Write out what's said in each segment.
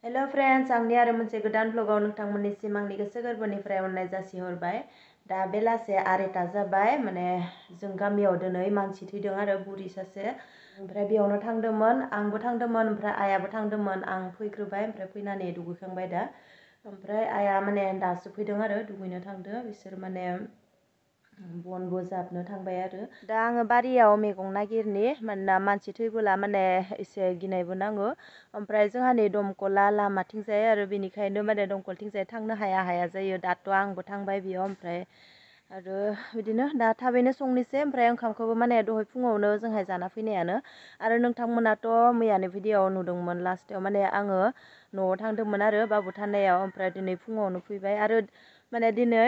हेल' friends, आंनि आरो मोनसे गोदान ब्लगाव नोंथांमोननिसिम आंनि गोसो गोरबोनिफ्राय अननाय जासिहरबाय। दा बेलासे 8टा जाबाय, माने जों गामियाव दिनै मानसि थैदों आरो बुरि सासे। ओमफ्राय बेयावनो थांदोंमोन, आंबो थांदोंमोन, ओमफ्राय आइयाबो थांदोंमोन। आं फैग्रोबाय, ओमफ्राय फैनानै दुगैखांबाय दा। ओमफ्राय आइया माने दासो फैदों आरो दुगैनो थांदो। बिसोर माने बनबो जाबनो थांबाय आरो। दा आङो बारियाव मैगं नागिरनि, मानोना मानसि थैबोला माने एसे गिनायबो नाङो। ओमफ्राय जोंहानि दमकला लामाथिंजाय आरो बेनिखायनो माने दमकलथिंजाय थांनो हाया जायो। दाथ' आंबो थांबाय बेयाव, ओमफ्राय आरो बिदिनो दा थाबैनो संनोसै। ओमफ्राय ओंखामखौबो माने दहाय फुङावनो जोंहाय जाना फैनायानो। आरो नोंथांमोनाथ' मैयानि भिडिअ'आव नुदोंमोन, लास्टाव माने आङो न'आव थांदोंमोन आरो बाबु थानायाव। ओमफ्राय दिनै फुङावनो फैबाय आरो माने दिनै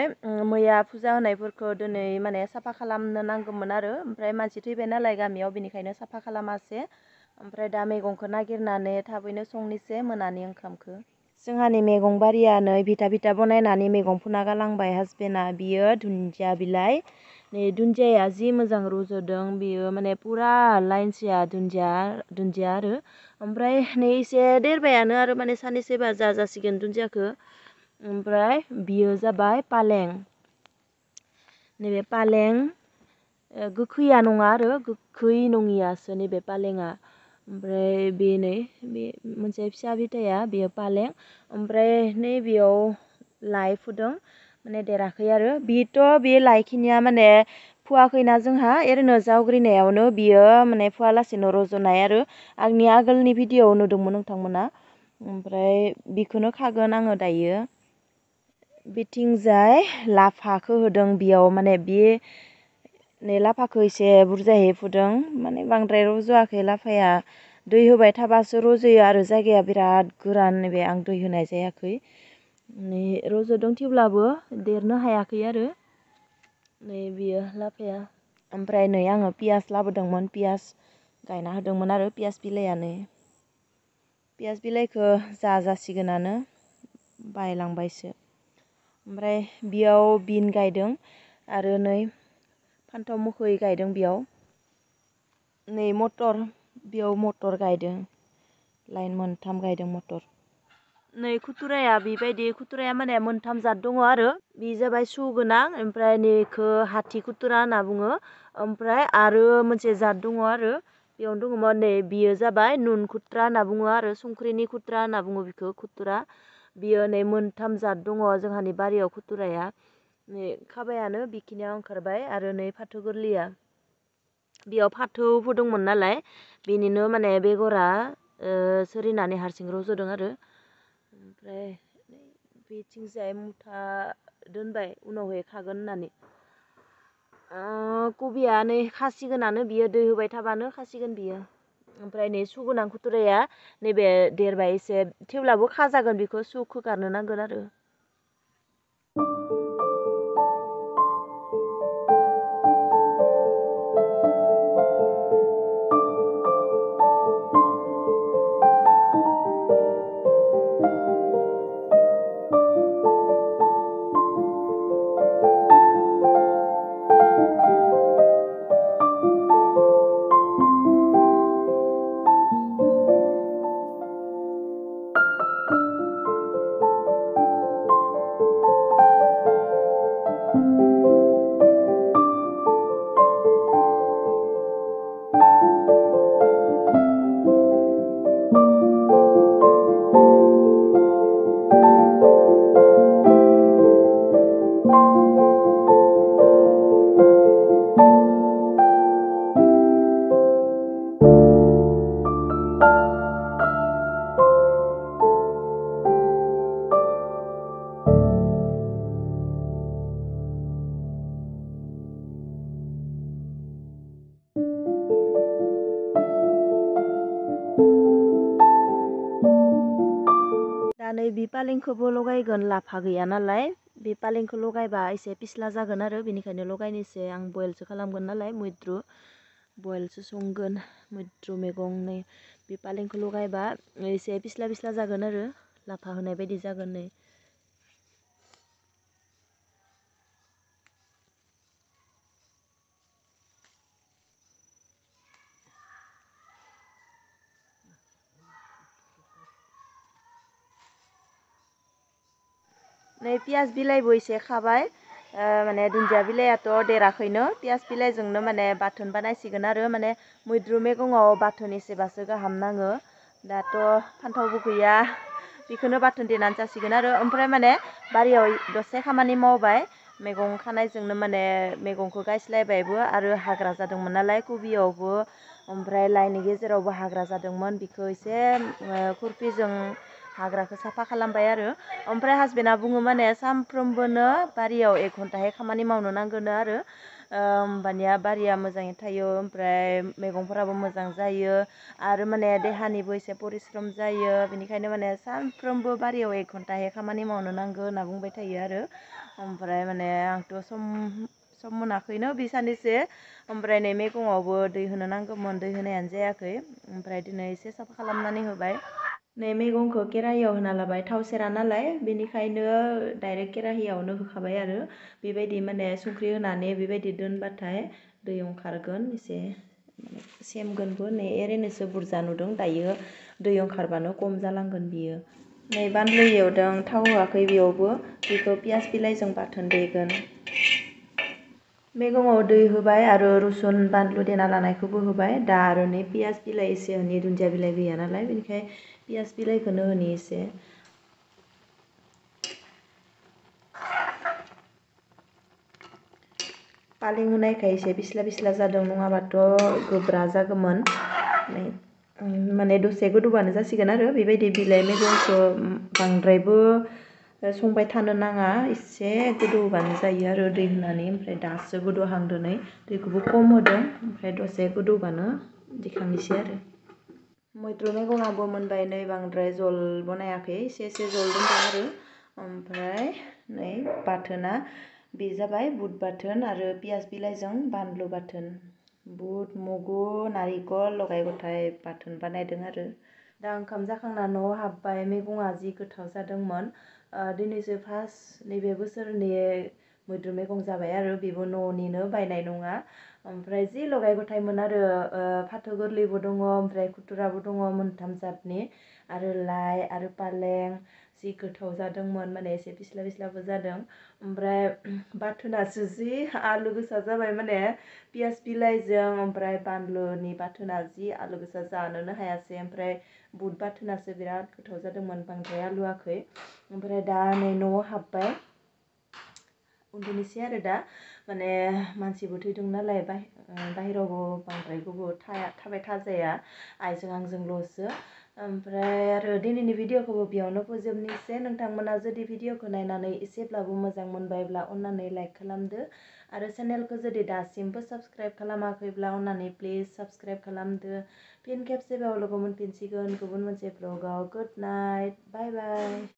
मैया फुजा होनायफोरखौ दिनै माने साफा खालामनो नांगौमोन आरो। ओमफ्राय मानसि थैबाय नालाय गामियाव, बेनिखायनो साफा खालामासै। ओमफ्राय दा मैगंखौ नागिरनानै थाबैनो संनोसै मोनानि ओंखामखौ। जोंहानि मैगं बारिया नै भिटा बनायनानै मैगं फुना गालांबाय हासबेन्डआ। बियो दुन्दिया बिलाइ, नै दुन्दियाया जि मोजां रज'दों, बियो माने फुरा लाइनसेया दुन्दिया आरो। ओमफ्राय नै एसे देरबायानो आरो, माने साननैसोबा जाजासिगोन दुन्दियाखौ। ओमफ्राय बियो जाबाय पालें। नैबे पालें गोखैया नङा आरो, गोखै नङियासो नैबे पालेंआ। ओमफ्राय बे मोनसे फिसा बिथाया बेयो पालें। ओमफ्राय नैबेयाव लाइ फुदों, माने देराखै आरो। बेथ' बे लाइखिनिया माने फुवाखैना जोंहा, ओरैनो जावग्रिनायावनो बियो माने फुवालासेनो रज'नाय आरो। आंनि आगोलनि भिडिअ'आव नुदोंमोन नोंथांमोना। ओमफ्राय बेखौनो खागोन आङो दायो। बिथिंजाय लाफाखौ होदों बेयाव, माने बे नै लाफाखौ एसे बुरजायै फुदों, माने बांद्राय रज'आखै लाफाया। दै होबाय थाबासो रज'यो आरो, जायगाया बिराद गोरान। नैबे आं दै होनाय जायाखै। नै रज'दों थेवब्लाबो देरनो हायाखै आरो। नै बियो लाफाया। ओमफ्राय नै आङो पियास लाबोदोंमोन, पियास गायना होदोंमोन आरो। पियास बिलाइयानो, पियास बिलाइखौ जाजासिगोनानो, बायलांबायसो। ओमफ्राय बेयाव बिन गायदों आरो नै फान्थाव मोखै गायदों बेयाव। नै मटर, बेयाव मटर गायदों, लाइन मोनथाम गायदों मटर। नै खुथुराया बेबायदि, खुथुराया माने मोनथाम जाद दङ आरो। बे जाबाय सु गोनां, ओमफ्राय नैखौ हाथि खुथुरा होनना बुङो। ओमफ्राय आरो मोनसे जाद दङ आरो, बेयावनो दङमोन नै बियो जाबाय नुन खुथ्रा होनना बुङो आरो, संख्रिनि खुथ्रा होनना बुङो बेखौ खुथुरा। बियो नै मोनथाम जाद दङ जोंहानि बारियाव खुथुराया। नै खाबायानो बेखिनियाव ओंखारबाय। आरो नै फाथो गोरलैया, बेयाव फाथो फोदोंमोन नालाय, बेनिनो माने बेगरा सोरिनानै हारसिं रज'दों आरो। ओमफ्राय बेथिंजाय मुथा दोनबाय, उनावहाय खागोन होननानै। कबिया नै खासिगोनानो, बियो दै होबाय थाबानो खासिगोन बियो। ओमफ्राय नै सुगोनां खुथुराया नैबे देरबाय एसे, थेवब्लाबो खाजागोन, बेखौ सुखौ गारनो नांगोन आरो। दा नै बे पालेंखौबो लगायगोन, लाफा गैया नालाय। बे पालेंखौ लगायबा एसे फिस्ला जागोन आरो, बेनिखायनो लगायनोसै। आं बयलसो खालामगोन नालाय, मैद्रु बयलसो संगोन, मैद्रु मैगं। नै बे पालेंखौ लगायबा एसे फिस्ला जागोन आरो, लाफा होनाय बायदि जागोन। नै नै पियास बिलाइबो एसे खाबाय माने दुन्दिया बिलाइयाथ' देराखैनो पियास बिलाइजोंनो माने बाथोन बानायसिगोन आरो माने मैद्रु मैगङाव बाथोन एसेबासो गाहाम नाङो दाथ' फान्थावबो गैया बेखौनो बाथोन देनानै जासिगोन आरो ओमफ्राय माने बारियाव दसे खामानि मावबाय मैगं खानायजोंनो माने मैगंखौ गायस्लायबायबो आरो हाग्रा जादोंमोन नालाय कबियावबो ओमफ्राय लाइनि गेजेरावबो हाग्रा जादोंमोन बेखौ एसे खुरपिजों हाग्राखौ साफा खालामबाय आरो ओमफ्राय हासबेन्डआ बुङो माने सानफ्रोमबोनो बारियाव 1 घन्टाहाय खामानि मावनो नांगोन आरो होमबानिया बारिया मोजाङै थायो ओमफ्राय मैगंफोराबो मोजां जायो आरो माने देहानिबो एसे परिश्रम जायो बेनिखायनो माने सानफ्रोमबो बारियाव 1 घन्टाहाय खामानि मावनो नांगौ होनना बुंबाय थायो आरो ओमफ्राय माने आंथ' सम मोनाखैनो बे सानैसो ओमफ्राय नै मैगङावबो दै होनो नांगौमोन दै होनायानो जायाखै ओमफ्राय दिनै एसे साफा खालामनानै होबाय नै मैगंखौ केराहियाव होना लाबाय थाव सेरा नालाय बेनिखायनो डाइरेक्ट केराहियावनो होखाबाय आरो बेबायदि माने संख्रि होनानै बेबायदि दोनबाथाय दै ओंखारगोन एसे सेमगोनबो नै ओरैनोसो बुरजा नुदों दायो दै ओंखारबानो खम जालांगोन बियो नै बानलु एवदों थाव होआखै बेयावबो बेखौ पियास बिलाइजों बाथोन देगोन मैगङाव दै होबाय आरो रुसुन बानलु देना लानायखौबो होबाय दा आरो नै पियास बिलाइ एसे होनि दुन्दिया बिलाइ गैया नालाय बेनिखाय पियास बिलाइखौनो होनि एसे पालें होनायखाय एसे बिस्ला बिस्ला जादों नङाबाथ' गोब्रा जागौमोन माने दसे गोदौबानो जासिगोन आरो बेबायदि बिलाइ मैगंखौ बांद्रायबो संबाय थानो नाङा एसे गोदौबानो जायो आरो दै होनानै ओमफ्राय दासो गोदौहांदों नै दैखौबो खम होदों ओमफ्राय दसे गोदौबानो दिखांनोसै आरो मैद्रु मैगङाबो मोनबाय नै बांद्राय जल बनायाखै एसे जल दोनदों आरो ओमफ्राय नै बाथोना बे जाबाय बुद बाथोन आरो पियास बिलाइजों बानलु बाथोन बुद मुगु नारिखल लगाय गथाय बाथोन बानायदों आरो दा ओंखाम जाखांना न'आव हाबबाय मैगङा जि गोथाव जादोंमोन दिनैसो फार्स्ट नैबे बोसोरनि मैद्रु मैगं जाबाय आरो बेबो न'निनो बायनाय नङा ओमफ्राय जि लगाय गथायमोन आरो फाथो गोरलैबो दङ ओमफ्राय खुथुराबो दङ मोनथाम जातनि आरो लाइ आरो पालें जि गोथाव जादोंमोन माने एसे फिस्ला फिस्लाबो जादों ओमफ्राय बाथोनासो जि आलु गोसा जाबाय माने पियास बिलाइजों ओमफ्राय बानलुनि बाथोना जि आलु गोसा जानोनो हायासै ओमफ्राय बुद बाथोनासो बिराद गोथाव जादोंमोन बांद्राय आलुआखै ओमफ्राय दा नै न'आव हाबबाय उन्दुनोसै आरो दा माने मानसिबो थैदों नालाय बाहेरावबो बांद्राय गोबाव थाबाय थाजाया आइजों आंजोंल'सो ओमफ्राय आरो दिनैनि भिडिअखौबो बेयावनो फोजोबनोसै नोंथांमोना जुदि भिडिअखौ नायनानै एसेब्लाबो मोजां मोनबायब्ला अन्नानै लाइक खालामदो आरो चेनेलखौ जुदि दासिमबो साबस्क्राइब खालामाखैब्ला अन्नानै प्लिज साबस्क्राइब खालामदो फिन खेबसेबाव लोगो मोनफिनसिगोन गुबुन मोनसे भ्लगाव गुड नाइट बाय बाय